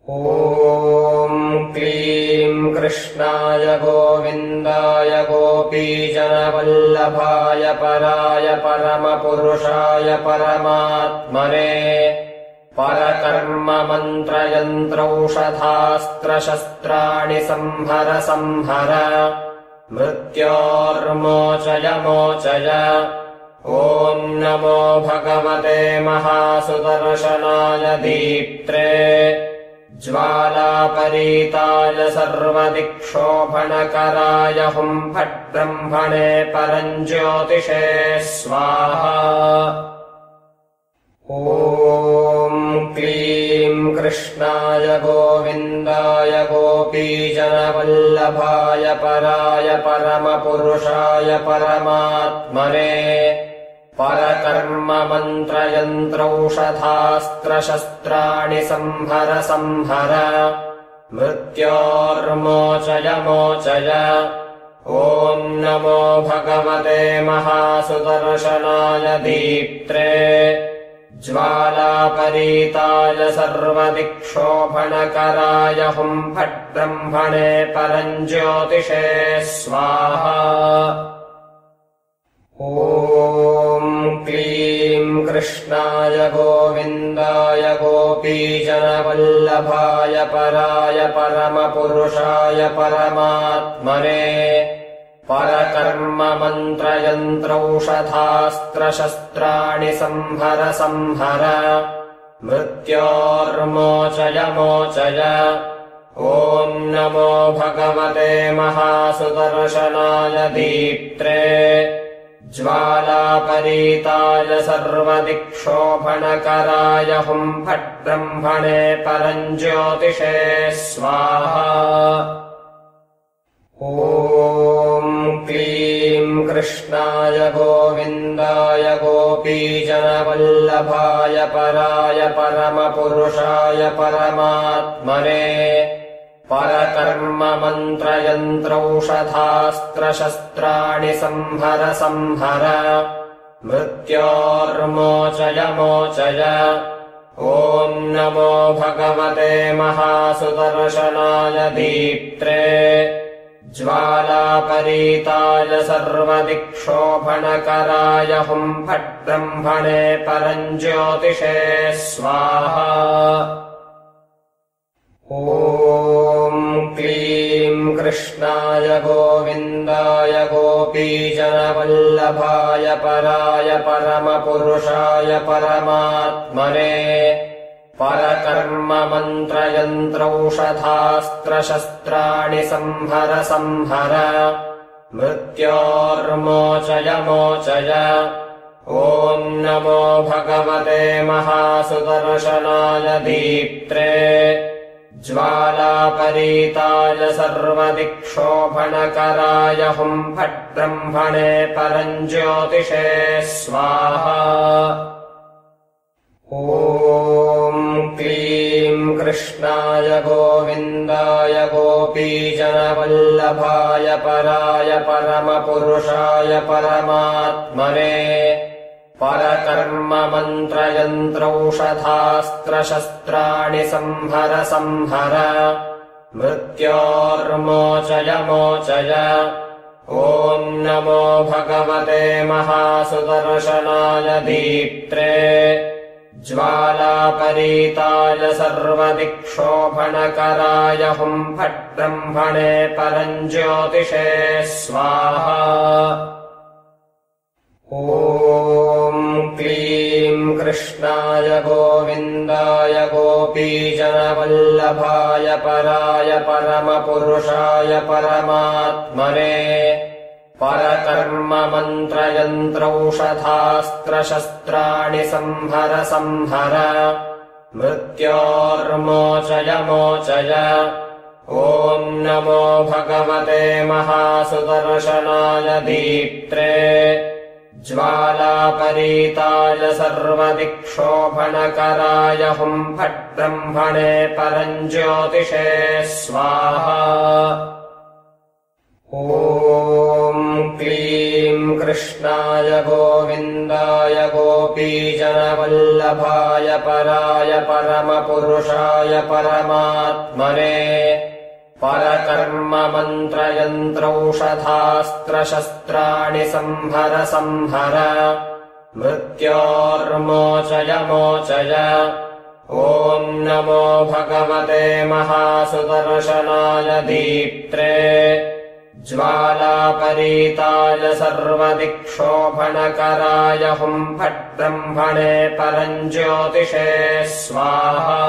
ॐ क्लीं कृष्णाय गोविन्दाय गोपीजनवल्लभाय पराय परमपुरुषाय परमात्मने परकर्म मन्त्रयन्त्रौषधास्त्रशस्त्राणि संहर संहर मृत्योर्मोचय मोचय। ॐ नमो भगवते महासुदर्शनाय दीप्त्रे ज्वालापरीताय सर्वदिक्षोभणकराय हुं फट् ब्रह्मणे परञ्ज्योतिषे स्वाहा। ॐ क्लीं कृष्णाय गोविन्दाय गोपीजनवल्लभाय पराय परमपुरुषाय परमात्मने परकर्म मन्त्रयन्त्रौषधास्त्रशस्त्राणि संहर संहर मृत्योर्मोचय मोचय। ॐ नमो भगवते महासुदर्शनाय दीप्त्रे ज्वालापरीताय सर्वदिक्षोभणकराय हुं फट् ब्रह्मणे परञ्ज्योतिषे स्वाहा। ॐ क्लीं कृष्णाय गोविन्दाय गोपीजनवल्लभाय पराय परमपुरुषाय परमात्मने परकर्म मन्त्रयन्त्रौषधास्त्रशस्त्राणि संहर संहर मृत्योर्मोचय मोचय। ॐ नमो भगवते महासुदर्शनाय दीप्त्रे ज्वालापरीताय सर्वदिक्षोभणकराय हुं फट् ब्रह्मणे परञ्ज्योतिषे स्वाहा। ॐ क्लीं कृष्णाय गोविन्दाय गोपीजनवल्लभाय पराय परमपुरुषाय परमात्मने परकर्म मन्त्रयन्त्रौषधास्त्रशस्त्राणि संहर संहर मृत्योर्मोचय मोचय। ॐ नमो भगवते महासुदर्शनाय दीप्त्रे ज्वालापरीताय सर्वदिक्षोभणकराय हुं फट् ब्रह्मणे परञ्ज्योतिषे स्वाहा। ॐ क्लीं कृष्णाय गोविन्दाय गोपीजनवल्लभाय पराय परमपुरुषाय परमात्मने परकर्म मन्त्रयन्त्रौषधास्त्रशस्त्राणि संहर संहर मृत्योर्मोचय मोचय। ॐ नमो भगवते महासुदर्शनाय दीप्त्रे ज्वालापरीताय सर्वदिक्षोभणकराय हुं फट् ब्रह्मणे परञ्ज्योतिषे स्वाहा। ॐ क्लीं कृष्णाय गोविन्दाय गोपीजनवल्लभाय पराय परमपुरुषाय परमात्मने परकर्म मन्त्रयन्त्रौषधास्त्रशस्त्राणि संहर संहर मृत्योर्मोचय मोचय। ॐ नमो भगवते महासुदर्शनाय दीप्त्रे ज्वालापरीताय सर्वदिक्षोभणकराय हुं फट् ब्रह्मणे परञ्ज्योतिषे स्वाहा। ॐ क्लीं कृष्णाय गोविन्दाय गोपीजनवल्लभाय पराय परमपुरुषाय परमात्मने परकर्म मन्त्रयन्त्रौषधास्त्रशस्त्राणि संहर संहर मृत्योर्मोचय मोचय। ॐ नमो भगवते महासुदर्शनाय दीप्त्रे ज्वालापरीताय सर्वदिक्षोभणकराय हुं फट् ब्रह्मणे परञ्ज्योतिषे स्वाहा। ॐ क्लीं कृष्णाय गोविन्दाय गोपीजनवल्लभाय पराय परमपुरुषाय परमात्मने परकर्म मन्त्रयन्त्रौषधास्त्रशस्त्राणि संहर संहर मृत्योर्मोचय मोचय। ॐ नमो भगवते महासुदर्शनाय दीप्त्रे ज्वालापरीताय सर्वदिक्षोभणकराय हुं फट् ब्रह्मणे परञ्ज्योतिषे स्वाहा।